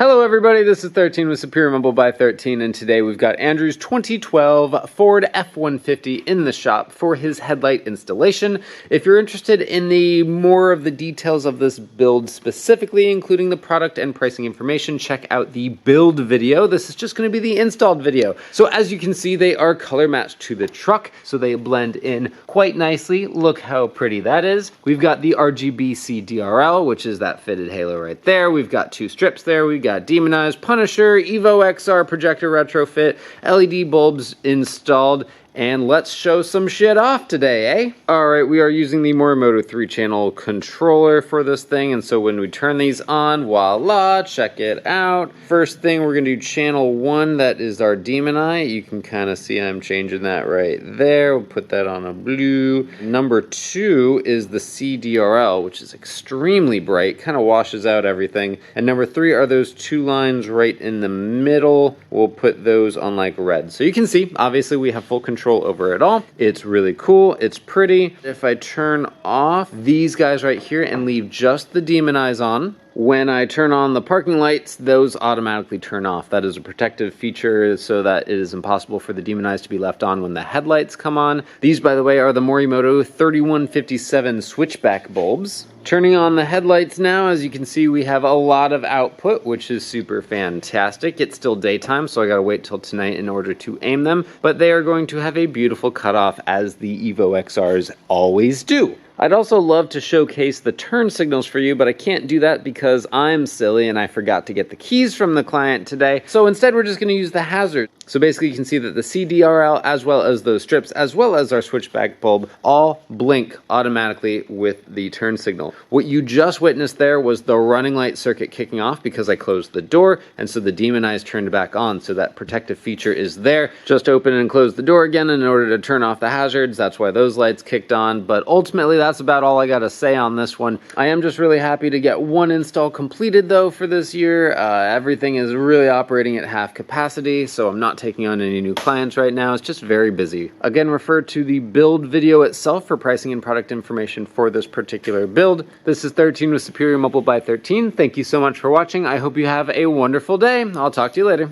Hello everybody, this is 13 with Superior Mobile by 13, and today we've got Andrew's 2012 Ford F150 in the shop for his headlight installation. If you're interested in the more of the details of this build specifically, including the product and pricing information, check out the build video. This is just going to be the installed video. So as you can see, they are color matched to the truck, so they blend in quite nicely. Look how pretty that is. We've got the RGB CDRL, which is that fitted halo right there. We've got two strips there. We've got Demonized, Punisher, Evo XR projector retrofit, LED bulbs installed, and let's show some shit off today, eh? Alright, we are using the Morimoto 3-channel controller for this thing, and so when we turn these on, voila, check it out. First thing, we're going to do channel 1, that is our Demon Eye. You can kind of see I'm changing that right there. We'll put that on a blue. Number 2 is the CDRL, which is extremely bright, kind of washes out everything. And number 3 are those two lines right in the middle. We'll put those on like red. So you can see, obviously we have full control over it all. It's really cool. It's pretty. If I turn off these guys right here and leave just the Demon Eyes on, when I turn on the parking lights, those automatically turn off. That is a protective feature so that it is impossible for the Demon Eyes to be left on when the headlights come on. These, by the way, are the Morimoto 3157 switchback bulbs. Turning on the headlights now, as you can see, we have a lot of output, which is super fantastic. It's still daytime, so I gotta wait till tonight in order to aim them, but they are going to have a beautiful cutoff as the Evo XRs always do. I'd also love to showcase the turn signals for you, but I can't do that because I'm silly and I forgot to get the keys from the client today. So instead, we're just going to use the hazard. So basically, you can see that the CDRL, as well as those strips, as well as our switchback bulb, all blink automatically with the turn signal. What you just witnessed there was the running light circuit kicking off because I closed the door, and so the Demon Eyes turned back on, so that protective feature is there. Just open and close the door again in order to turn off the hazards. That's why those lights kicked on, but ultimately, that's about all I gotta say on this one. I am just really happy to get one install completed though for this year. Everything is really operating at half capacity, so I'm not taking on any new clients right now. It's just very busy. Again, refer to the build video itself for pricing and product information for this particular build. This is 13 with Superior Mobile by 13. Thank you so much for watching. I hope you have a wonderful day. I'll talk to you later.